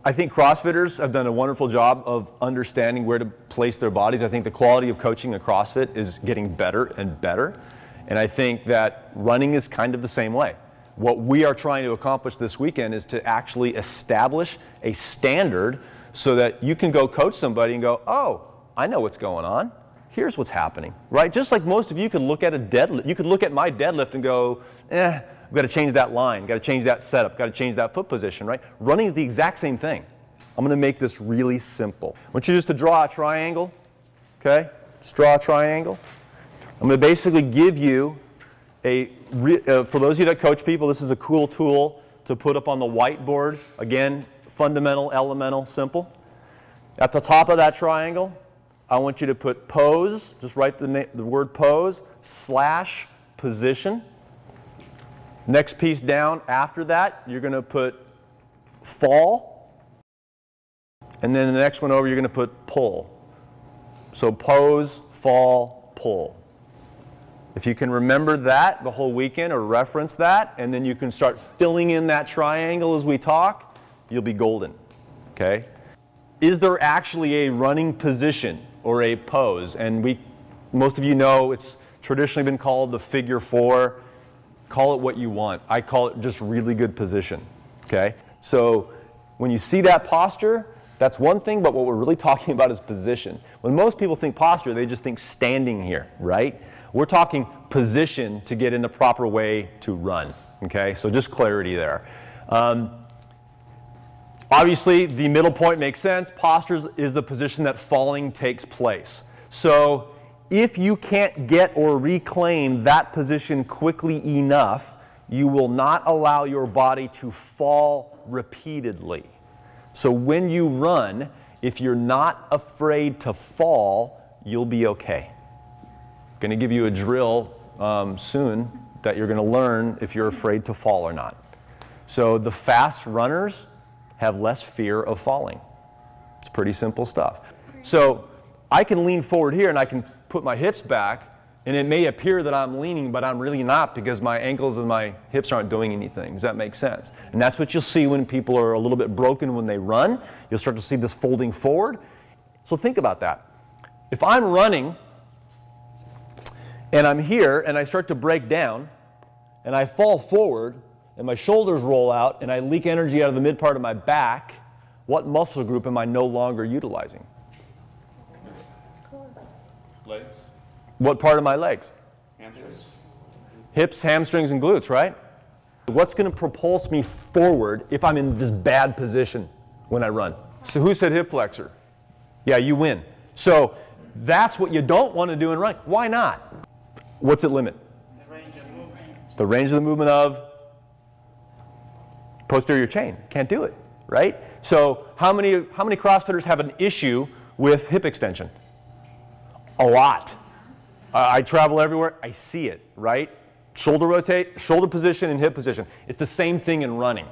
I think CrossFitters have done a wonderful job of understanding where to place their bodies. I think the quality of coaching at CrossFit is getting better and better. And I think that running is kind of the same way. What we are trying to accomplish this weekend is to actually establish a standard so that you can go coach somebody and go, oh, I know what's going on. Here's what's happening, right? Just like most of you could look at a deadlift. You could look at my deadlift and go, I've got to change that line, got to change that setup, got to change that foot position, right? Running is the exact same thing. I'm going to make this really simple. I want you just to draw a triangle, okay? Just draw a triangle. I'm going to basically give you for those of you that coach people, this is a cool tool to put up on the whiteboard. Again, fundamental, elemental, simple. At the top of that triangle, I want you to put pose, just write the word pose, / position. Next piece down after that, you're going to put fall. And then the next one over, you're going to put pull. So pose, fall, pull. If you can remember that the whole weekend or reference that, and then you can start filling in that triangle as we talk, you'll be golden. Okay? Is there actually a running position or a pose? And most of you know it's traditionally been called the figure 4. Call it what you want. I call it just really good position. Okay? So when you see that posture, that's one thing, but what we're really talking about is position. When most people think posture, they just think standing here, right? We're talking position to get in the proper way to run. Okay? So just clarity there. Obviously, the middle point makes sense. Posture is the position that falling takes place. So if you can't get or reclaim that position quickly enough, you will not allow your body to fall repeatedly. So when you run, if you're not afraid to fall, you'll be okay. I'm going to give you a drill soon that you're going to learn if you're afraid to fall or not. So the fast runners have less fear of falling. It's pretty simple stuff. So I can lean forward here and I can put my hips back, and it may appear that I'm leaning, but I'm really not because my ankles and my hips aren't doing anything. Does that make sense? And that's what you'll see when people are a little bit broken when they run. You'll start to see this folding forward. So think about that. If I'm running and I'm here and I start to break down and I fall forward and my shoulders roll out and I leak energy out of the mid part of my back, what muscle group am I no longer utilizing? Legs. What part of my legs? Hamstrings. Hips, hamstrings, and glutes, right? What's going to propulse me forward if I'm in this bad position when I run? So who said hip flexor? Yeah, you win. So that's what you don't want to do in running. Why not? What's it limit? The range of movement. The range of the movement of posterior chain. Can't do it, right? So how many CrossFitters have an issue with hip extension? A lot. I travel everywhere. I see it, right? Shoulder rotate, shoulder position, and hip position. It's the same thing in running.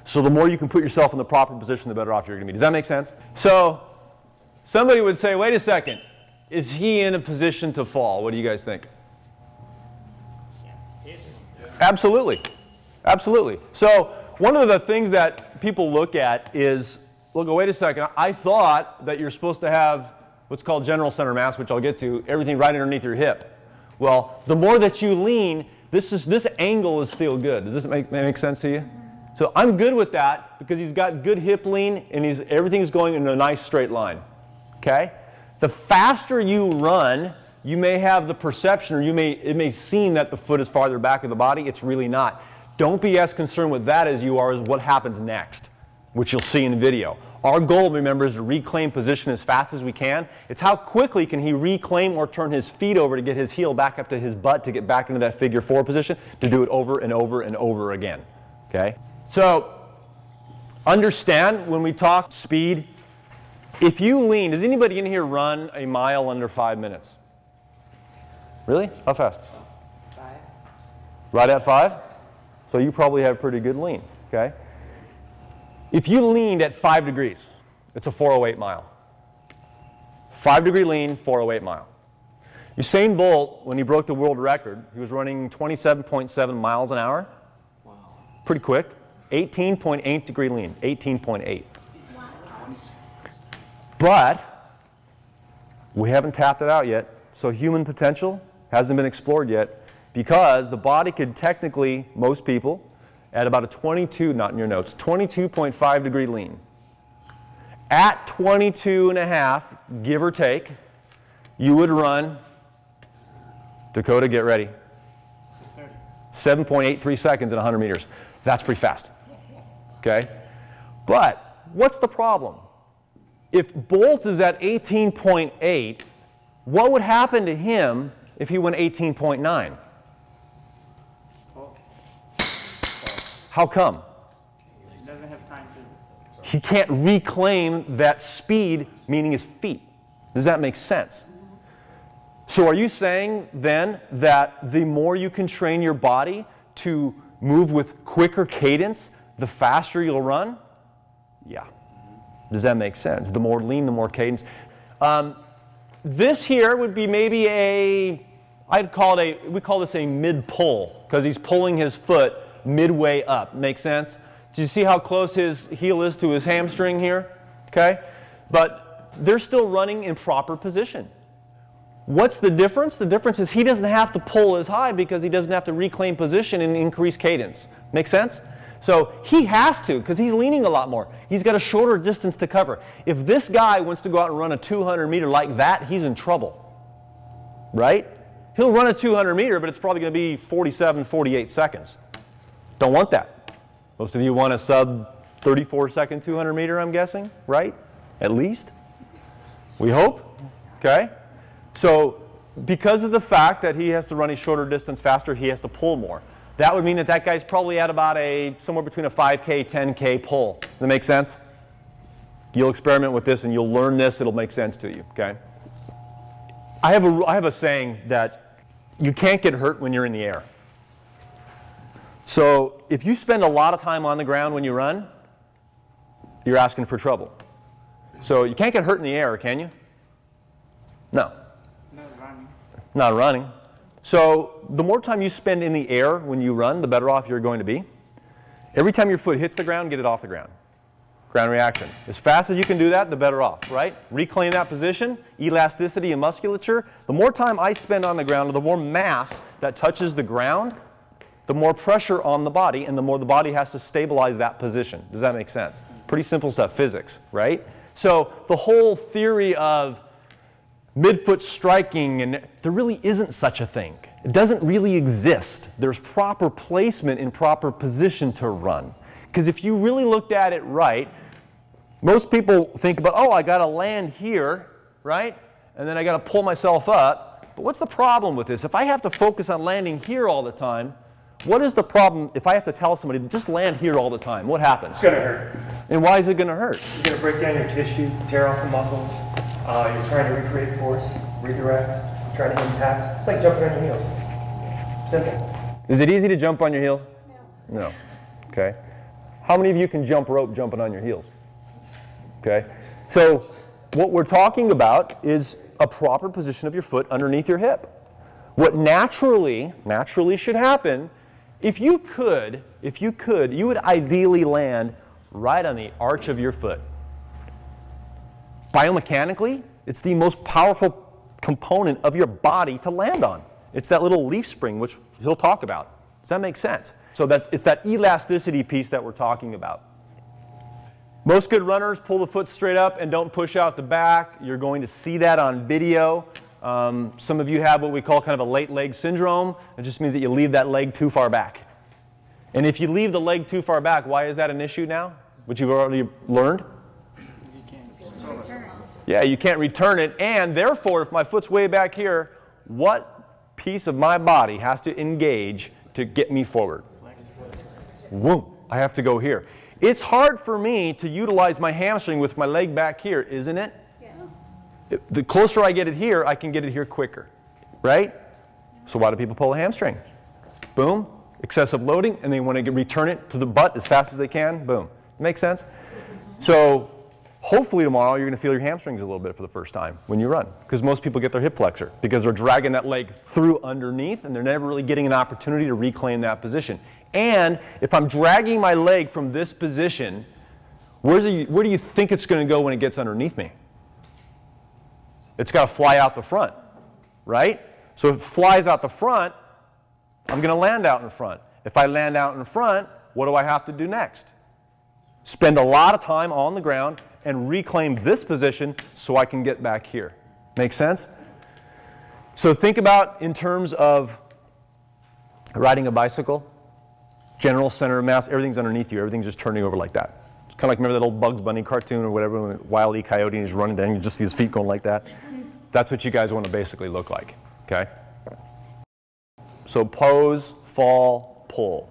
So the more you can put yourself in the proper position, the better off you're going to be. Does that make sense? So somebody would say, wait a second. Is he in a position to fall? What do you guys think? Absolutely. Absolutely. So one of the things that people look at is, look, wait a second. I thought that you're supposed to have what's called general center mass, which I'll get to, everything right underneath your hip. Well, the more that you lean, this angle is still good. Does this make sense to you? So I'm good with that because he's got good hip lean and everything's going in a nice straight line. Okay? The faster you run, you may have the perception or it may seem that the foot is farther back of the body. It's really not. Don't be as concerned with that as you are with what happens next, which you'll see in the video. Our goal, remember, is to reclaim position as fast as we can. It's how quickly can he reclaim or turn his feet over to get his heel back up to his butt to get back into that figure 4 position, to do it over and over and over again. Okay? So understand when we talk speed, if you lean, does anybody in here run a mile under 5 minutes? Really? How fast? 5. Right at 5? So you probably have pretty good lean. Okay? If you leaned at 5 degrees, it's a 408 mile. 5-degree lean, 408 mile. Usain Bolt, when he broke the world record, he was running 27.7 miles an hour. Wow. Pretty quick. 18.8 degree lean, 18.8. Wow. But we haven't tapped it out yet. So human potential hasn't been explored yet because the body could technically, most people, at about a 22, not in your notes, 22.5 degree lean. At 22.5, give or take, you would run, Dakota, get ready, 7.83 seconds in 100 meters. That's pretty fast, okay? But what's the problem? If Bolt is at 18.8, what would happen to him if he went 18.9? How come? He doesn't have time to. He can't reclaim that speed, meaning his feet. Does that make sense? So are you saying then that the more you can train your body to move with quicker cadence, the faster you'll run? Yeah. Does that make sense? The more lean, the more cadence. This here would be maybe we call this a mid-pull, because he's pulling his foot midway up. Make sense? Do you see how close his heel is to his hamstring here? Okay? But they're still running in proper position. What's the difference? The difference is he doesn't have to pull as high because he doesn't have to reclaim position and increase cadence. Make sense? So he has to because he's leaning a lot more. He's got a shorter distance to cover. If this guy wants to go out and run a 200 meter like that, he's in trouble. Right? He'll run a 200 meter, but it's probably going to be 47, 48 seconds. Don't want that. Most of you want a sub 34 second 200 meter, I'm guessing, right? At least. We hope. Okay? So because of the fact that he has to run a shorter distance faster, he has to pull more. That would mean that that guy's probably at about somewhere between a 5K, 10K pull. Does that make sense? You'll experiment with this and you'll learn this. It'll make sense to you. Okay? I have a saying that you can't get hurt when you're in the air. So if you spend a lot of time on the ground when you run, you're asking for trouble. So you can't get hurt in the air, can you? No. Not running. Not running. So the more time you spend in the air when you run, the better off you're going to be. Every time your foot hits the ground, get it off the ground. Ground reaction. As fast as you can do that, the better off, right? Reclaim that position, elasticity and musculature. The more time I spend on the ground, or the more mass that touches the ground, the more pressure on the body, and the more the body has to stabilize that position. Does that make sense? Pretty simple stuff, physics, right? So the whole theory of midfoot striking, and there really isn't such a thing. It doesn't really exist. There's proper placement in proper position to run. Because if you really looked at it right, most people think about, oh, I got to land here, right? And then I got to pull myself up. But what's the problem with this? If I have to focus on landing here all the time, what is the problem if I have to tell somebody to just land here all the time? What happens? It's going to hurt. And why is it going to hurt? You're going to break down your tissue, tear off the muscles. You're trying to recreate force, redirect, trying to impact. It's like jumping on your heels. Simple. Is it easy to jump on your heels? No. No. Okay. How many of you can jump rope jumping on your heels? Okay. So what we're talking about is a proper position of your foot underneath your hip. What naturally should happen, if you could, you would ideally land right on the arch of your foot. Biomechanically, it's the most powerful component of your body to land on. It's that little leaf spring, which he'll talk about. Does that make sense? So it's that elasticity piece that we're talking about. Most good runners pull the foot straight up and don't push out the back. You're going to see that on video. Some of you have what we call kind of a late leg syndrome. It just means that you leave that leg too far back. And if you leave the leg too far back, why is that an issue now? Which you've already learned? You can't return it. Yeah, you can't return it. And therefore, if my foot's way back here, what piece of my body has to engage to get me forward? Whoom, I have to go here. It's hard for me to utilize my hamstring with my leg back here, isn't it? Yes. The closer I get it here, I can get it here quicker, right? So why do people pull a hamstring? Boom, excessive loading, and they want to return it to the butt as fast as they can, boom. Makes sense? So hopefully tomorrow you're going to feel your hamstrings a little bit for the first time when you run, because most people get their hip flexor because they're dragging that leg through underneath and they're never really getting an opportunity to reclaim that position. And if I'm dragging my leg from this position, where do you think it's going to go when it gets underneath me? It's got to fly out the front, right? So if it flies out the front, I'm going to land out in front. If I land out in front, what do I have to do next? Spend a lot of time on the ground and reclaim this position so I can get back here. Make sense? So think about in terms of riding a bicycle, general center of mass, everything's underneath you, everything's just turning over like that. It's kind of like, remember that old Bugs Bunny cartoon or whatever, when Wile E. Coyote and he's running down, you just see his feet going like that? That's what you guys want to basically look like, okay? So pose, fall, pull.